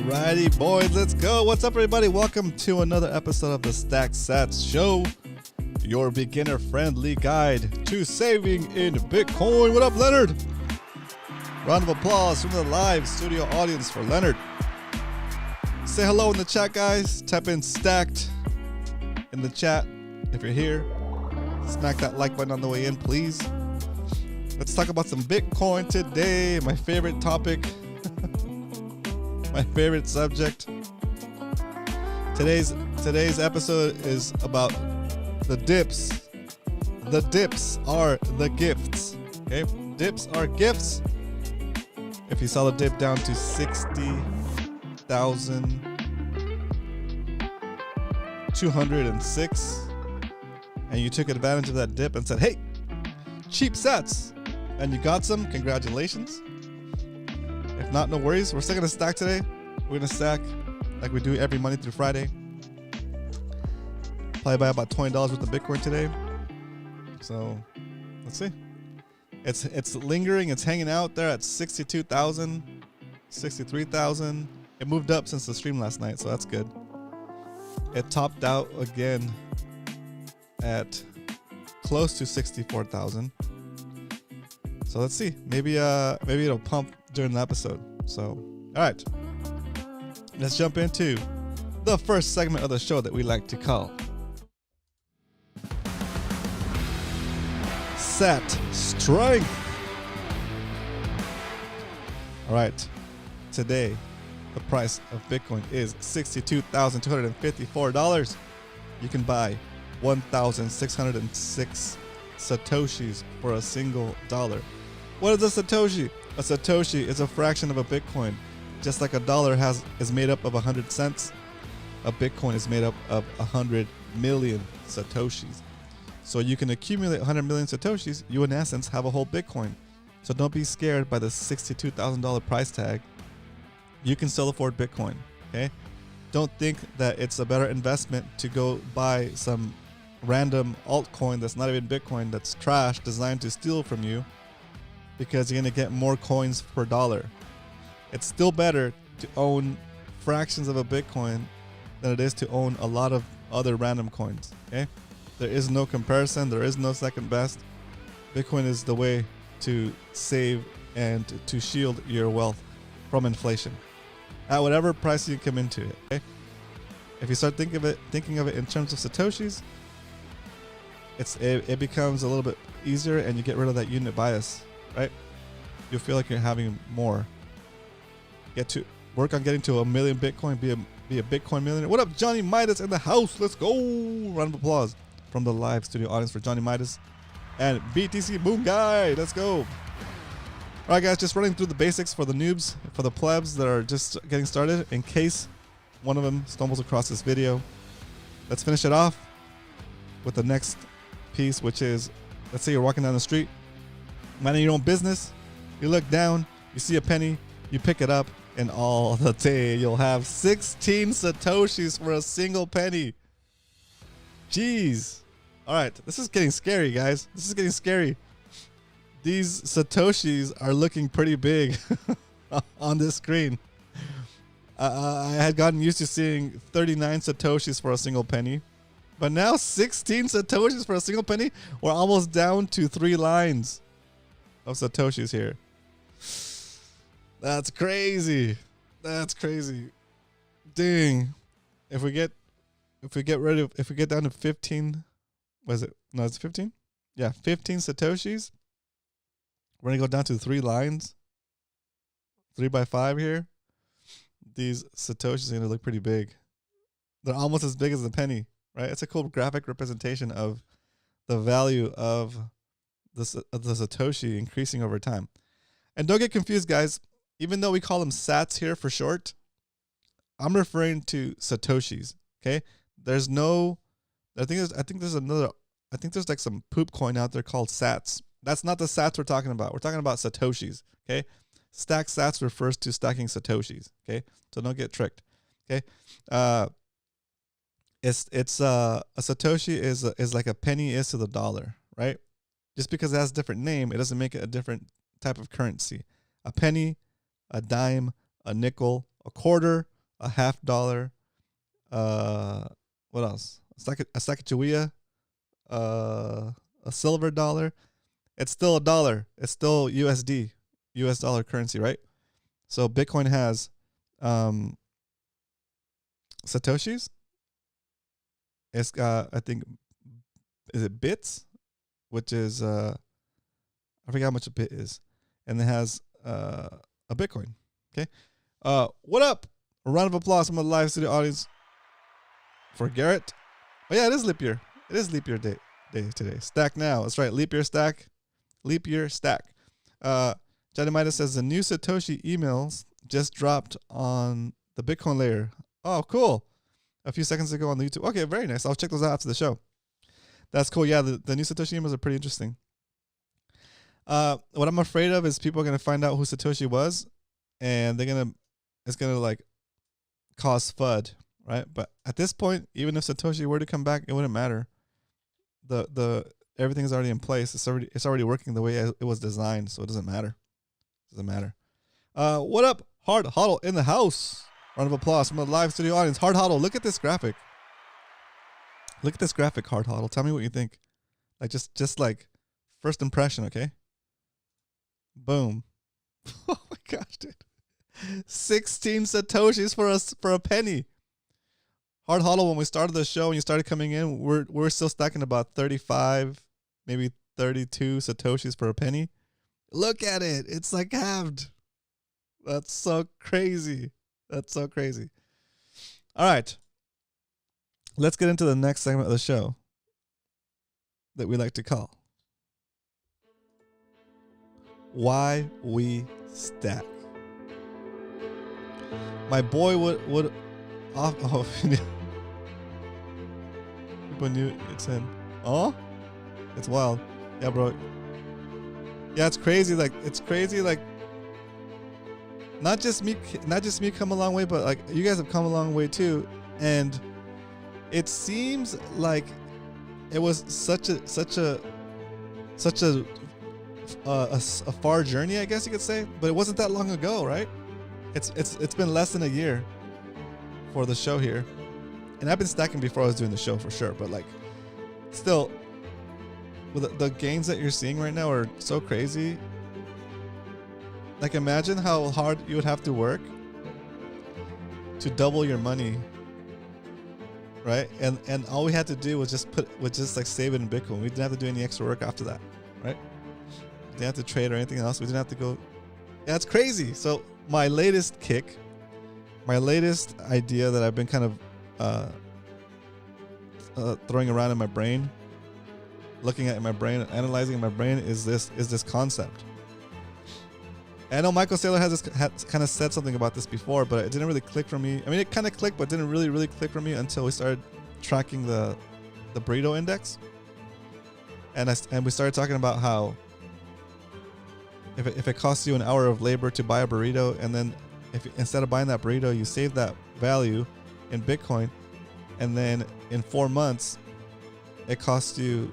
Alrighty, boys, let's go. What's up, everybody? Welcome to another episode of the SATS Show, your beginner-friendly guide to saving in Bitcoin. What up, Leonard? Round of applause from the live studio audience for Leonard. Say hello in the chat, guys. Type in stacked in the chat if you're here. Smack that like button on the way in, please. Let's talk about some Bitcoin today. My favorite topic. My favorite subject. Today's episode is about the dips. The dips are the gifts. Okay? Dips are gifts. If you saw the dip down to 60,206 and you took advantage of that dip and said, hey, cheap SATS, and you got some, congratulations. If not, no worries. We're still going to stack today. We're going to stack like we do every Monday through Friday. Probably buy about $20 worth of Bitcoin today. So let's see. It's lingering. It's hanging out there at 62,000, 63,000. It moved up since the stream last night, so that's good. It topped out again at close to 64,000. So let's see. Maybe it'll pump during the episode. So, all right. Let's jump into the first segment of the show that we like to call Sat Strength. All right. Today, the price of Bitcoin is $62,254. You can buy 1,606 Satoshis for a single dollar. What is a Satoshi? A Satoshi is a fraction of a Bitcoin. Just like a dollar is made up of 100 cents, a Bitcoin is made up of 100 million Satoshis. So you can accumulate 100 million Satoshis, you in essence have a whole Bitcoin. So don't be scared by the $62,000 price tag. You can still afford Bitcoin, okay? Don't think that it's a better investment to go buy some random altcoin that's not even Bitcoin, that's trash, designed to steal from you, because you're going to get more coins per dollar. It's still better to own fractions of a Bitcoin than it is to own a lot of other random coins, okay? There is no comparison. There is no second best. Bitcoin is the way to save and to shield your wealth from inflation at whatever price you come into it, okay? If you start thinking of it in terms of Satoshis, it becomes a little bit easier, and you get rid of that unit bias, right? You'll feel like you're having more. Get to work on getting to 1 million Bitcoin. Be a Bitcoin millionaire. What up, Johnny Midas in the house? Let's go! Round of applause from the live studio audience for Johnny Midas and BTC Boom Guy. Let's go! All right, guys, just running through the basics for the noobs, for the plebs that are just getting started, in case one of them stumbles across this video. Let's finish it off with the next piece, which is, let's say you're walking down the street, minding your own business. You look down, you see a penny, you pick it up, and all the day you'll have 16 Satoshis for a single penny. Jeez. All right, this is getting scary, guys. This is getting scary. These Satoshis are looking pretty big on this screen. I had gotten used to seeing 39 Satoshis for a single penny, but now 16 Satoshis for a single penny. We're almost down to 3 lines of Satoshis here. That's crazy. That's crazy. Dang. If we get down to 15, was it? No, it's 15? Yeah, 15 Satoshis. We're gonna go down to 3 lines. 3 by 5 here. These Satoshis are gonna look pretty big. They're almost as big as the penny, right? It's a cool graphic representation of the value of the Satoshi increasing over time. And don't get confused, guys. Even though we call them SATs here for short, I'm referring to Satoshis. Okay, there's no. I think there's like some poop coin out there called SATs. That's not the SATs we're talking about. We're talking about Satoshis. Okay, stack SATs refers to stacking Satoshis. Okay, so don't get tricked. Okay, a Satoshi is like a penny is to the dollar, right? Just because it has a different name, it doesn't make it a different type of currency. A penny, a dime, a nickel, a quarter, a $0.50. What else? A Sacagawea, a silver dollar. It's still a dollar. It's still USD, US dollar currency, right? So Bitcoin has Satoshis. It's got, I think, is it bits, which is I forget how much a bit is, and it has a Bitcoin. Okay, what up? A round of applause from the live studio audience for Garrett. Oh yeah, it is leap year. It is leap year day today. Stack now. That's right. Leap year stack. Leap year stack. Johnny Midas says the new Satoshi emails just dropped on the Bitcoin layer. Oh, cool. A few seconds ago on the YouTube. Okay, very nice. I'll check those out after the show. That's cool. Yeah, the new Satoshi emails are pretty interesting. What I'm afraid of is people are going to find out who Satoshi was, and it's going to like cause FUD, right? But at this point, even if Satoshi were to come back, it wouldn't matter. Everything is already in place. It's already working the way it was designed, so it doesn't matter. What up, Hard Hodl in the house? Round of applause from the live studio audience. Hard Hodl, look at this graphic. Look at this graphic, Hard Hodl. Tell me what you think. Like just like first impression, okay? Boom. Oh my gosh, dude. 16 Satoshis for a penny. Hard Hodl, when we started the show and you started coming in, we're still stacking about 35, maybe 32 Satoshis for a penny. Look at it. It's like halved. That's so crazy. That's so crazy. All right. Let's get into the next segment of the show that we like to call Why We Stack. My boy would off people knew it's in. Oh? It's wild. Yeah, bro. Yeah, it's crazy. Like not just me come a long way, but like you guys have come a long way too. And it seems like it was such a far journey, I guess you could say, but it wasn't that long ago, right? It's been less than a year for the show here, and I've been stacking before I was doing the show for sure. But like, still, with the gains that you're seeing right now are so crazy. Like, imagine how hard you would have to work to double your money, right? And all we had to do was just like save it in Bitcoin. We didn't have to do any extra work after that, right? We didn't have to trade or anything else. We didn't have to go. Yeah, it's crazy. So my latest idea that I've been kind of throwing around in my brain, looking at in my brain, analyzing in my brain, is this concept. I know Michael Saylor has kind of said something about this before, but it didn't really click for me. I mean, it kind of clicked, but didn't really click for me until we started tracking the burrito index, and we started talking about how if it costs you an hour of labor to buy a burrito, and then if instead of buying that burrito, you save that value in Bitcoin, and then in 4 months, it costs you,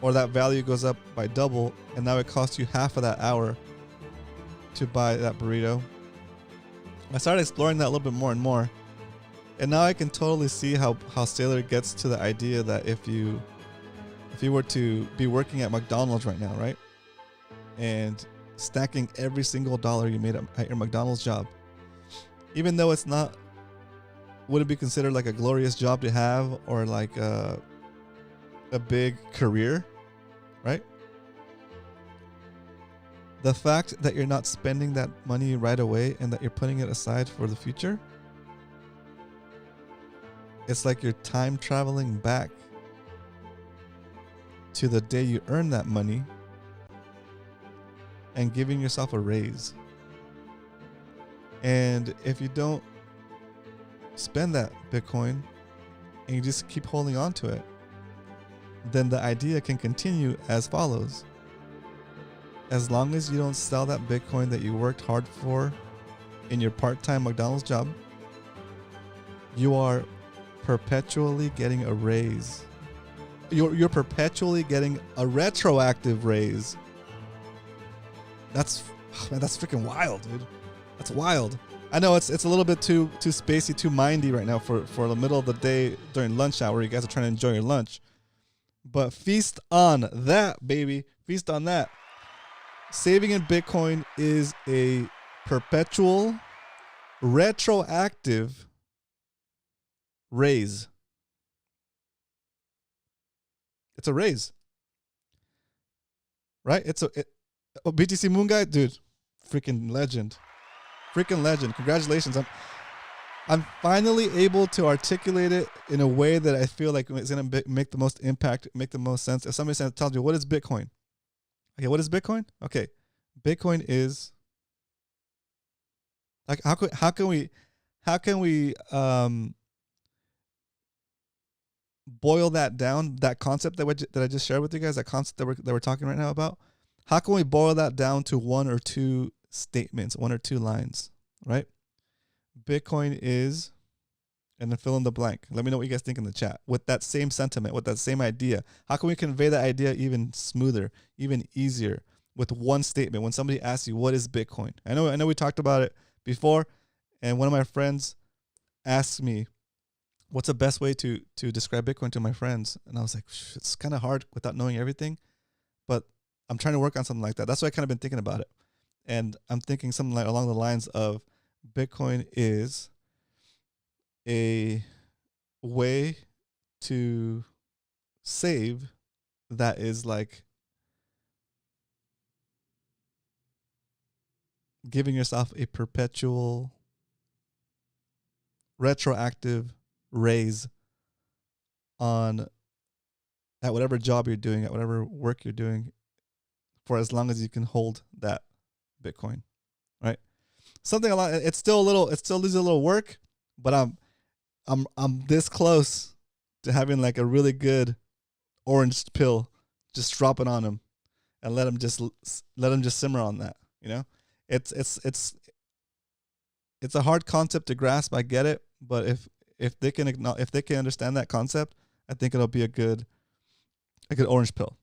or that value goes up by double, and now it costs you half of that hour to buy that burrito. I started exploring that a little bit more and more, and now I can totally see how Saylor gets to the idea that if you were to be working at McDonald's right now, right, and stacking every single dollar you made at your McDonald's job, even though wouldn't be considered like a glorious job to have, or like a big career, right? The fact that you're not spending that money right away and that you're putting it aside for the future, it's like you're time traveling back to the day you earn that money and giving yourself a raise. And if you don't spend that Bitcoin and you just keep holding on to it, then the idea can continue as follows. As long as you don't sell that Bitcoin that you worked hard for in your part-time McDonald's job, you are perpetually getting a raise. You're perpetually getting a retroactive raise. That's freaking wild, dude. That's wild. I know it's a little bit too spacey, too mindy right now for the middle of the day during lunch hour. You guys are trying to enjoy your lunch. But feast on that, baby. Feast on that. Saving in Bitcoin is a perpetual, retroactive raise. It's a raise. Right? BTC Moon Guy, dude, freaking legend. Freaking legend. Congratulations. I'm finally able to articulate it in a way that I feel like it's going to make the most impact, make the most sense. If somebody tells you, what is Bitcoin? Okay, what is Bitcoin? Okay, Bitcoin is like how can we boil that down? That concept that I just shared with you guys, that concept that we're talking right now about. How can we boil that down to one or two statements, one or two lines, right? Bitcoin is, and then fill in the blank. Let me know what you guys think in the chat. With that same sentiment, with that same idea, how can we convey that idea even smoother, even easier with one statement? When somebody asks you, what is Bitcoin? I know we talked about it before, and one of my friends asked me, what's the best way to describe Bitcoin to my friends? And I was like, it's kind of hard without knowing everything, but I'm trying to work on something like that. That's why I kind of been thinking about it. And I'm thinking something like along the lines of Bitcoin is a way to save that is like giving yourself a perpetual retroactive raise at whatever job you're doing, at whatever work you're doing, for as long as you can hold that Bitcoin, right? Something a lot. It still needs a little work, but I'm this close to having like a really good orange pill, just drop it on him and let him just simmer on that. You know, it's a hard concept to grasp. I get it, but if they can understand that concept, I think it'll be a good orange pill,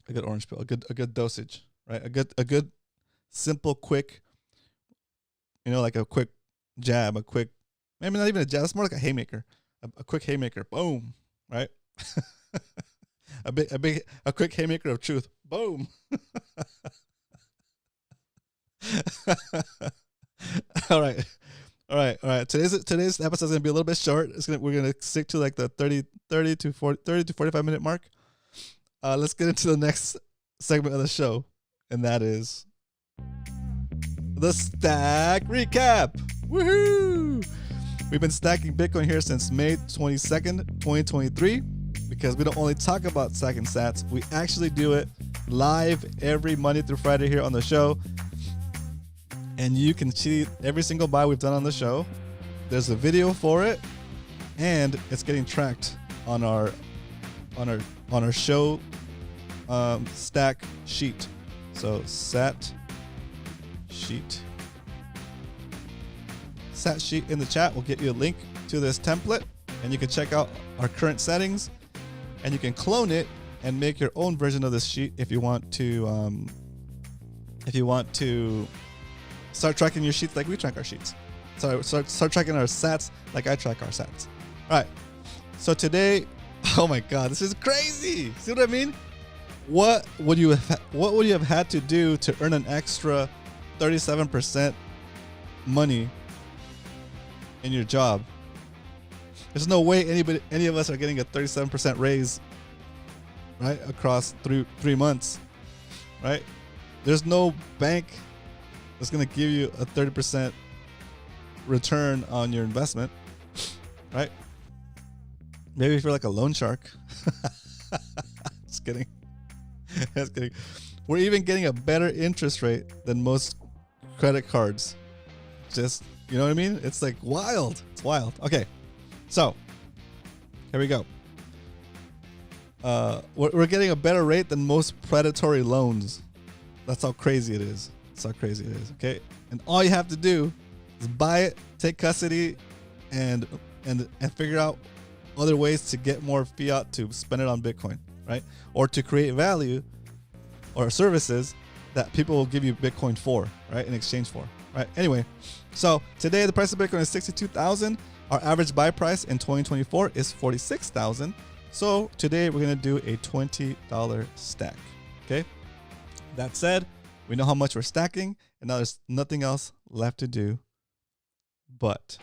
a good dosage, right? A good simple, quick, like a quick jab, maybe not even a jab. It's more like a haymaker, a quick haymaker. Boom, right? a quick haymaker of truth. Boom. All right. Today's episode is gonna be a little bit short. We're gonna stick to like the 30 to 45 minute mark. Let's get into the next segment of the show, and that is the stack recap. Woohoo! We've been stacking Bitcoin here since May 22nd, 2023, because we don't only talk about stacking sats, we actually do it live every Monday through Friday here on the show. And you can see every single buy we've done on the show. There's a video for it, and it's getting tracked on our show stack sheet. So sat sheet in the chat will get you a link to this template, and you can check out our current settings, and you can clone it and make your own version of this sheet if you want to start tracking your sheets like we track our sheets. So start tracking our sats like I track our sats. All right. So today, oh my God, this is crazy. See what I mean? What would you have had to do to earn an extra 37% money in your job? There's no way any of us are getting a 37% raise, right, across three months, right? There's no bank that's going to give you a 30% return on your investment, right? Maybe if you're like a loan shark. Just kidding. Just kidding. We're even getting a better interest rate than most credit cards. Just, you know what I mean? It's like wild. It's wild. Okay. So, here we go. We're getting a better rate than most predatory loans. That's how crazy it is. Okay? And all you have to do is buy it, take custody, and figure out other ways to get more fiat to spend it on Bitcoin, right? Or to create value or services that people will give you Bitcoin for, right? In exchange for. right? Anyway, so today the price of Bitcoin is 62,000. Our average buy price in 2024 is 46,000. So today we're gonna do a $20 stack. Okay. That said, we know how much we're stacking, and now there's nothing else left to do. But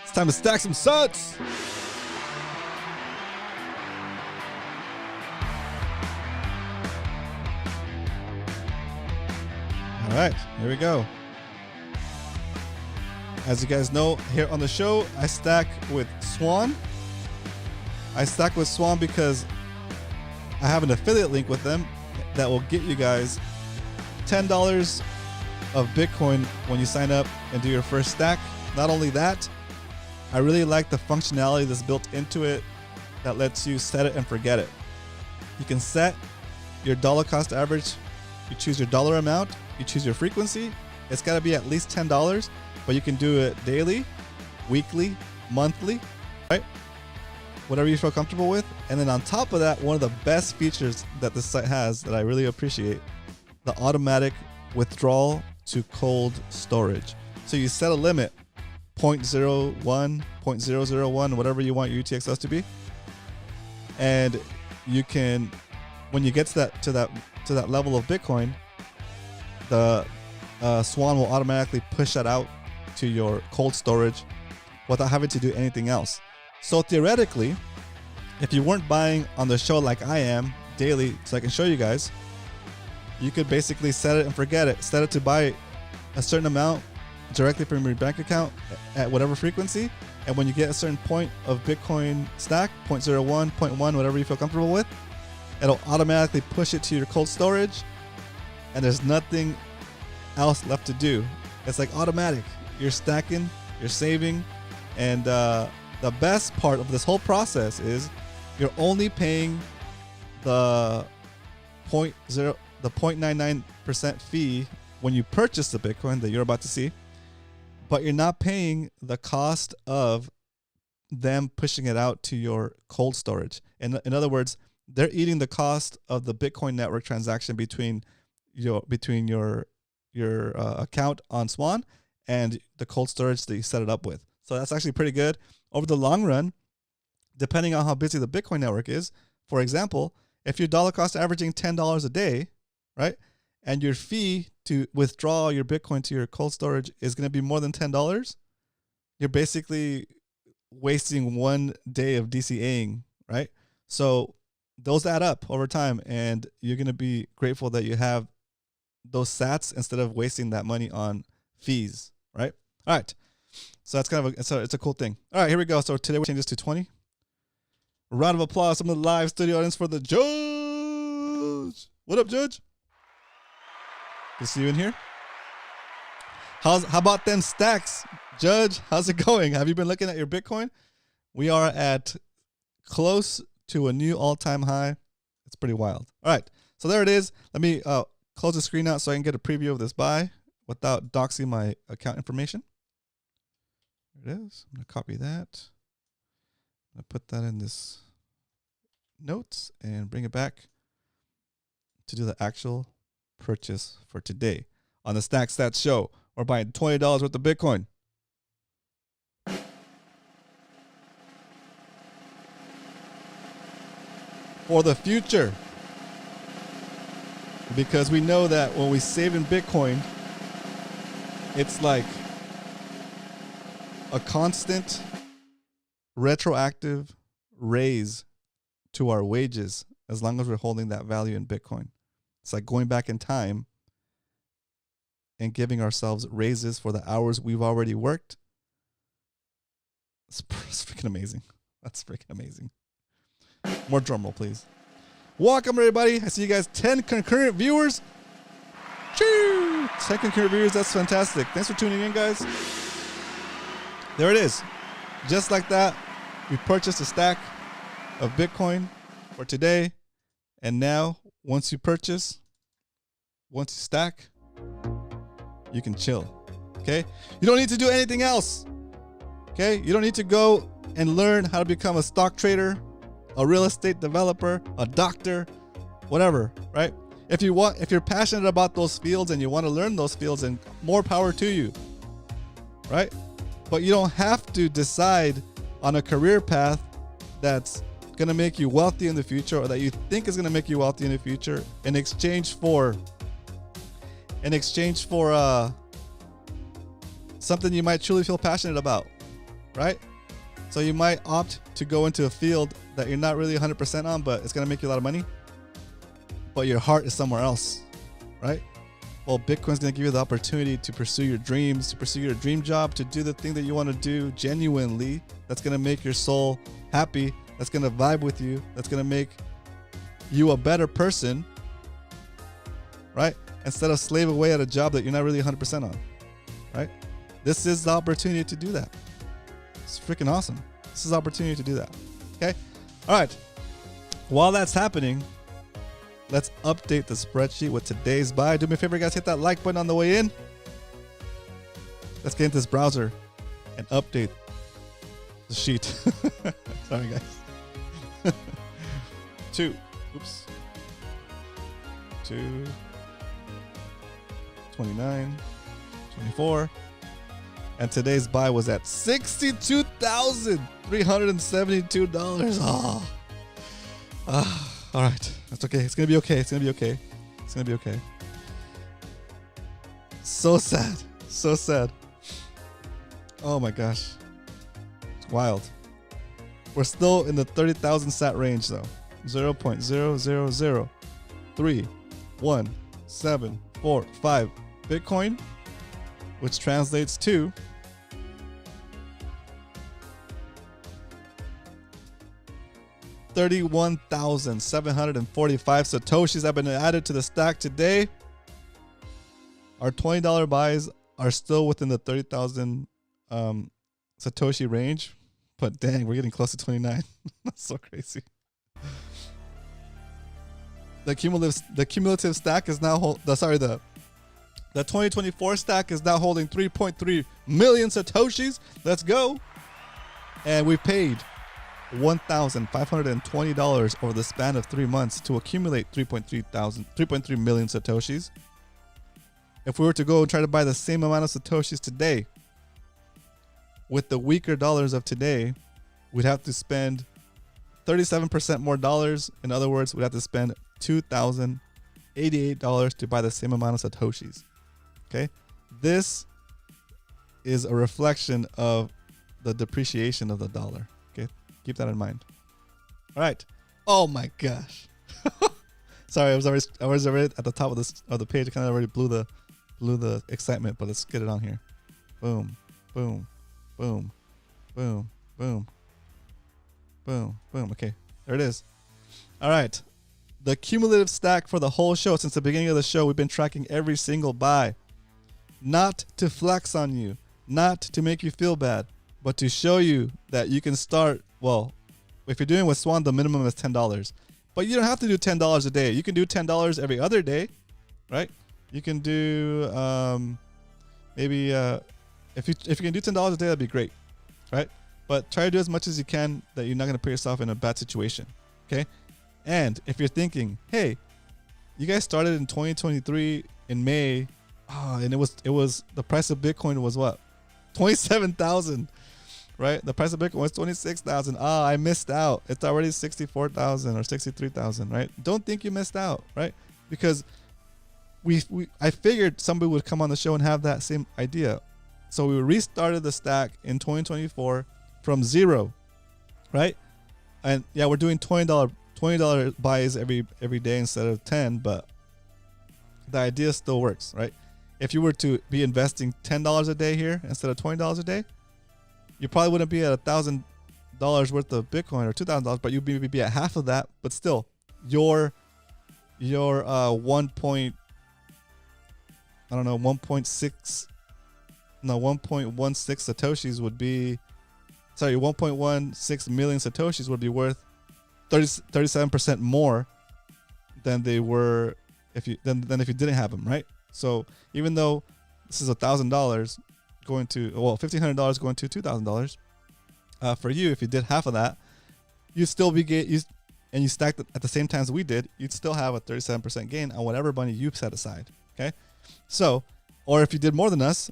it's time to stack some SATS. All right, here we go. As you guys know, here on the show, I stack with Swan. I stack with Swan because I have an affiliate link with them that will get you guys $10 of Bitcoin when you sign up and do your first stack. Not only that, I really like the functionality that's built into it that lets you set it and forget it. You can set your dollar cost average. You choose your dollar amount. You choose your frequency. It's got to be at least $10, but you can do it daily, weekly, monthly, right? Whatever you feel comfortable with. And then on top of that, one of the best features that this site has that I really appreciate, the automatic withdrawal to cold storage. So you set a limit, 0.01, 0.001, whatever you want your UTXOs to be. And you can, when you get to that level of Bitcoin, the Swan will automatically push that out to your cold storage without having to do anything else. So theoretically, if you weren't buying on the show like I am daily, so I can show you guys, you could basically set it and forget it. Set it to buy a certain amount directly from your bank account at whatever frequency. And when you get a certain point of Bitcoin stack, 0.01, 0.1, whatever you feel comfortable with, it'll automatically push it to your cold storage. And there's nothing else left to do. It's like automatic. You're stacking, you're saving, and the best part of this whole process is you're only paying the 0.99% fee when you purchase the Bitcoin that you're about to see, but you're not paying the cost of them pushing it out to your cold storage. And in other words, they're eating the cost of the Bitcoin network transaction between your account on Swan and the cold storage that you set it up with. So that's actually pretty good. Over the long run, depending on how busy the Bitcoin network is, for example, if your dollar cost averaging $10 a day, right, and your fee to withdraw your Bitcoin to your cold storage is going to be more than $10, you're basically wasting 1 day of DCAing, right? So those add up over time, and you're going to be grateful that you have those SATs instead of wasting that money on fees, right? All right. So that's kind of it's a cool thing. All right, here we go. So today we change this to 20. Round of applause from the live studio audience for the judge. What up, Judge? Good to see you in here. How about them stacks, Judge? How's it going? Have you been looking at your Bitcoin? We are at close to a new all-time high. It's pretty wild. All right, so there it is. Let me close the screen out so I can get a preview of this buy without doxing my account information. There it is. I'm going to copy that. I'm going to put that in this notes and bring it back to do the actual purchase for today. On the Stack Stats show, we're buying $20 worth of Bitcoin. For the future. Because we know that when we save in Bitcoin, it's like a constant retroactive raise to our wages as long as we're holding that value in Bitcoin. It's like going back in time and giving ourselves raises for the hours we've already worked. It's freaking amazing. That's freaking amazing. More drum roll, please. Welcome, everybody. I see you guys. 10 concurrent viewers. Choo! 10 concurrent viewers. That's fantastic. Thanks for tuning in, guys. There it is. Just like that, we purchased a stack of Bitcoin for today. And now, once you purchase, once you stack, you can chill. Okay? You don't need to do anything else. Okay? You don't need to go and learn how to become a stock trader, a real estate developer, a doctor, whatever, right? If you're passionate about those fields and you want to learn those fields, and more power to you, right? But you don't have to decide on a career path that's going to make you wealthy in the future, or that you think is going to make you wealthy in the future, in exchange for something you might truly feel passionate about, right? So you might opt to go into a field that you're not really 100% on, but it's going to make you a lot of money, but your heart is somewhere else, right? Well, Bitcoin's going to give you the opportunity to pursue your dreams, to pursue your dream job, to do the thing that you want to do genuinely, that's going to make your soul happy, that's going to vibe with you, that's going to make you a better person, right? Instead of slave away at a job that you're not really 100% on, right? This is the opportunity to do that. It's freaking awesome. This is the opportunity to do that. Okay? All right. While that's happening, let's update the spreadsheet with today's buy. Do me a favor, guys. Hit that like button on the way in. Let's get into this browser and update the sheet. Sorry, guys. 2. 29, 24. And today's buy was at $62,372. All right. That's okay. It's going to be okay. It's going to be okay. It's going to be okay. So sad. So sad. Oh my gosh. It's wild. We're still in the 30,000 sat range though. 0.00031745 Bitcoin, which translates to $31,745 Satoshis have been added to the stack today. Our $20 buys are still within the 30,000 Satoshi range, but dang, we're getting close to 29. That's so crazy. The cumulative stack is now the 2024 stack is now holding 3.3 million Satoshis. Let's go. And we paid $1,520 over the span of 3 months to accumulate 3.3 million Satoshis. If we were to go and try to buy the same amount of Satoshis today, with the weaker dollars of today, we'd have to spend 37% more dollars. In other words, we'd have to spend $2,088 to buy the same amount of Satoshis. Okay? This is a reflection of the depreciation of the dollar. Okay? Keep that in mind. All right. Oh my gosh. Sorry, I was already at the top of the page. I kind of already blew the excitement, but let's get it on here. Boom, boom, boom, boom, boom, boom, boom. Okay, there it is. All right. The cumulative stack for the whole show, since the beginning of the show, we've been tracking every single buy. Not to flex on you, not to make you feel bad, but to show you that you can start, well, if you're doing with Swan, the minimum is $10. But you don't have to do $10 a day. You can do $10 every other day, right? You can do maybe if you can do $10 a day, that'd be great, right? But try to do as much as you can that you're not going to put yourself in a bad situation, okay? And if you're thinking, hey, you guys started in 2023 in May, and it was the price of Bitcoin was what? 27,000, right? The price of Bitcoin was 26,000. I missed out. It's already 64,000 or 63,000, right? Don't think you missed out, right? Because I figured somebody would come on the show and have that same idea. So we restarted the stack in 2024 from 0, right? And yeah, we're doing $20 buys every day instead of 10, but the idea still works, right? If you were to be investing $10 a day here instead of $20 a day, you probably wouldn't be at $1,000 worth of Bitcoin or $2,000, but you'd be at half of that. But still, your 1.16 Satoshis would be, 1.16 million Satoshis would be worth 37% more than they were if you didn't have them, right? So even though this is $1,000 going to, $1,500 going to $2,000, for you, if you did half of that, you'd still be and you stacked it at the same time as we did, you'd still have a 37% gain on whatever money you set aside. Okay. So, or if you did more than us,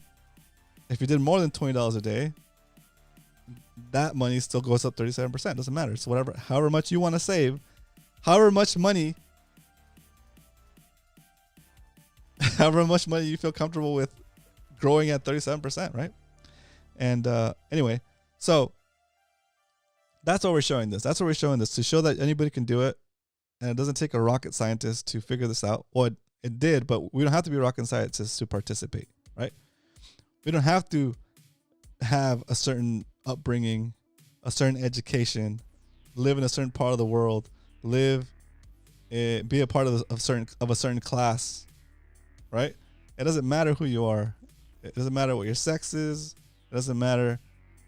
if you did more than $20 a day, that money still goes up 37%. Doesn't matter. It's whatever, however much you want to save, however much money you feel comfortable with growing at 37%, right? And anyway, so that's what we're showing this. That's what we're showing this, to show that anybody can do it. And it doesn't take a rocket scientist to figure this out. Well, it did, but we don't have to be rocket scientists to participate, right? We don't have to have a certain upbringing, a certain education, live in a certain part of the world, be a part of a certain class, right? It doesn't matter who you are. It doesn't matter what your sex is. It doesn't matter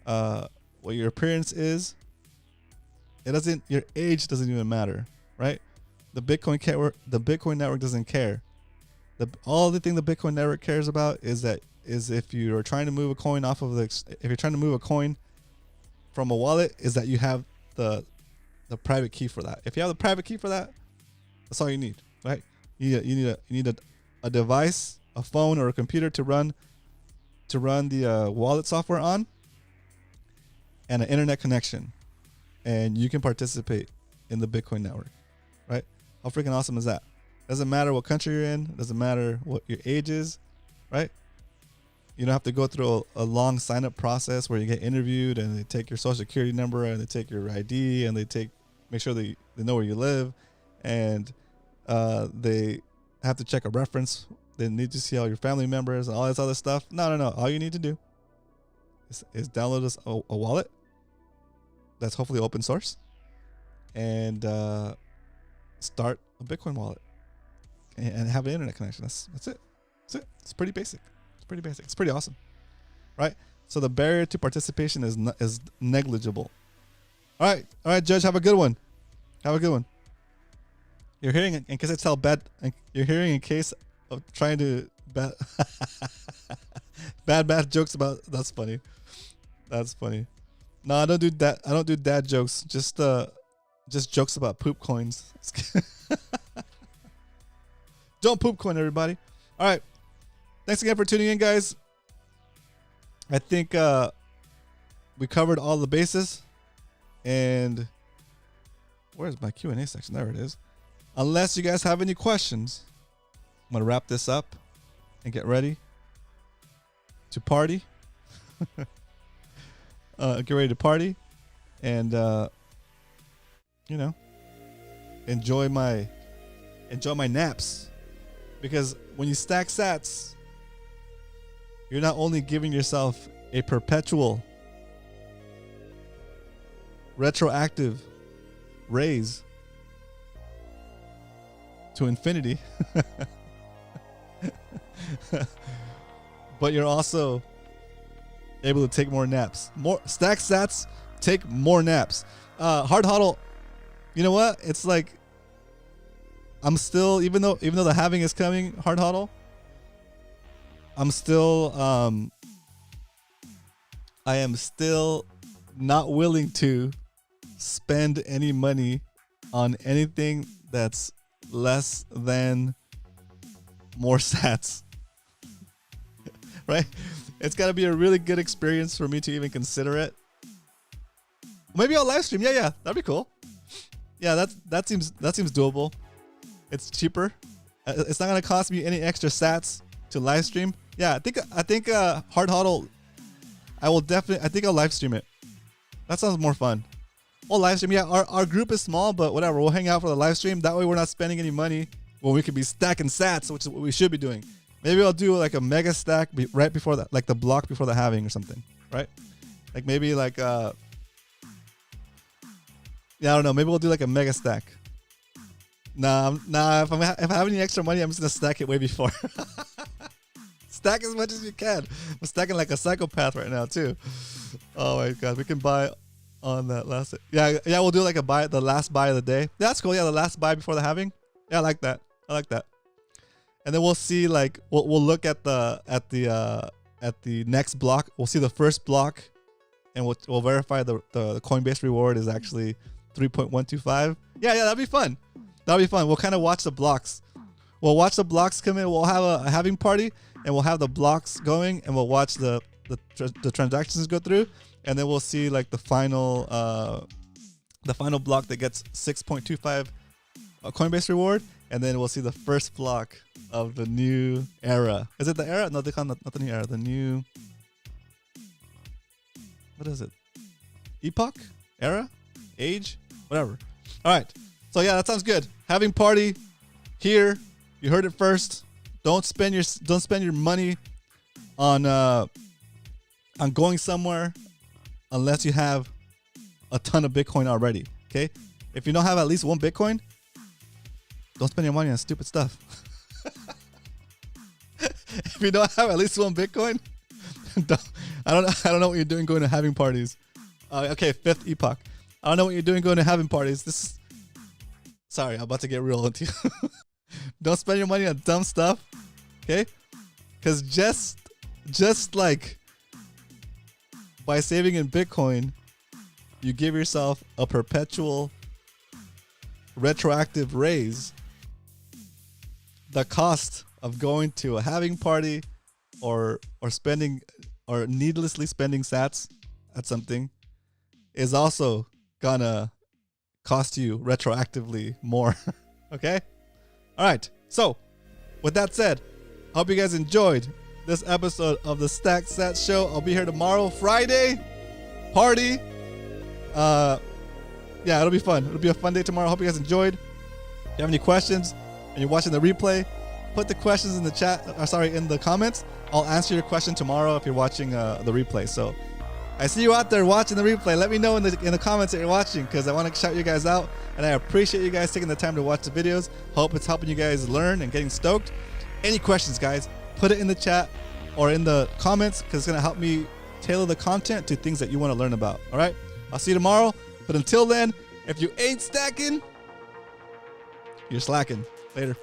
what your appearance is. Your age doesn't even matter, right? The Bitcoin network doesn't care. All the thing the Bitcoin network cares about is if you're trying to move a coin if you're trying to move a coin from a wallet, is that you have the private key for that. If you have the private key for that, that's all you need, right? You need a device, a phone or a computer to run the wallet software on, and an internet connection, and you can participate in the Bitcoin network, right? How freaking awesome is that? Doesn't matter what country you're in. Doesn't matter what your age is, right? You don't have to go through a long sign-up process where you get interviewed and they take your social security number and they take your ID and make sure they know where you live, and they have to check a reference. They need to see all your family members and all this other stuff. No. All you need to do is download a wallet that's hopefully open source and start a Bitcoin wallet and have an internet connection. That's it. It's pretty basic. It's pretty awesome, right? So the barrier to participation is negligible. All right, Judge, have a good one. You're hearing, in case I tell bad, you're hearing in case of trying to bad jokes about. That's funny. No, I don't do that. I don't do dad jokes. Just jokes about poop coins. Don't poop coin, everybody. All right. Thanks again for tuning in, guys. I think we covered all the bases. And where's my Q&A section? There it is. Unless you guys have any questions, I'm going to wrap this up and get ready to party. Get ready to party and, enjoy my naps. Because when you stack SATs, you're not only giving yourself a perpetual retroactive raise to infinity, but you're also able to take more naps. More stack SATs, take more naps. Hard hodl, you know what? It's like I'm still, even though the halving is coming, hard hodl, I'm still I am still not willing to spend any money on anything that's less than more SATs. Right? It's got to be a really good experience for me to even consider it. Maybe I'll live stream. Yeah, that'd be cool. Yeah, that seems doable. It's cheaper. It's not gonna cost me any extra SATs to live stream. Yeah, I think hard hodl. I think I'll live stream it. That sounds more fun. We'll live stream. Yeah, our group is small, but whatever. We'll hang out for the live stream. That way we're not spending any money when we could be stacking SATs, which is what we should be doing. Maybe I'll do like a mega stack right before that, like the block before the halving or something, right? Like maybe like yeah, I don't know. Maybe we'll do like a mega stack. Nah. If I have any extra money, I'm just gonna stack it way before. Stack as much as you can. I'm stacking like a psychopath right now too. Oh my god, we can buy on that last. Yeah. We'll do like the last buy of the day. That's cool. Yeah, the last buy before the halving. Yeah, I like that. And then we'll see, like we'll look at the next block. We'll see the first block, and we'll verify the Coinbase reward is actually 3.125, Yeah, that'd be fun. That'll be fun. We'll kind of watch the blocks. We'll watch the blocks come in. We'll have a halving party, and we'll have the blocks going, and we'll watch the transactions go through, and then we'll see like the final block that gets 6.25 Coinbase reward, and then we'll see the first block of the new era. Is it the era? No, they call it not the new era. The new, what is it? Epoch? Era? Age? Whatever. All right. So yeah, that sounds good. Having party here. You heard it first. Don't spend your money on going somewhere unless you have a ton of Bitcoin already. Okay? If you don't have at least one Bitcoin, don't spend your money on stupid stuff. If you don't have at least one Bitcoin, I don't know what you're doing going to having parties. Okay, fifth epoch. I don't know what you're doing going to having parties. Sorry, I'm about to get real into you. Don't spend your money on dumb stuff, okay? Because just like by saving in Bitcoin, you give yourself a perpetual retroactive raise. The cost of going to a having party or spending or needlessly spending SATS at something is also gonna cost you retroactively more. Okay? All right. So, with that said, I hope you guys enjoyed this episode of the Stack SATS Show. I'll be here tomorrow, Friday. Party. Yeah, it'll be fun. It'll be a fun day tomorrow. I hope you guys enjoyed. If you have any questions and you're watching the replay, put the questions in the chat. In the comments. I'll answer your question tomorrow if you're watching the replay. So, I see you out there watching the replay. Let me know in the comments that you're watching, because I want to shout you guys out, and I appreciate you guys taking the time to watch the videos. Hope it's helping you guys learn and getting stoked. Any questions, guys, put it in the chat or in the comments, because it's going to help me tailor the content to things that you want to learn about. All right? I'll see you tomorrow. But until then, if you ain't stacking, you're slacking. Later.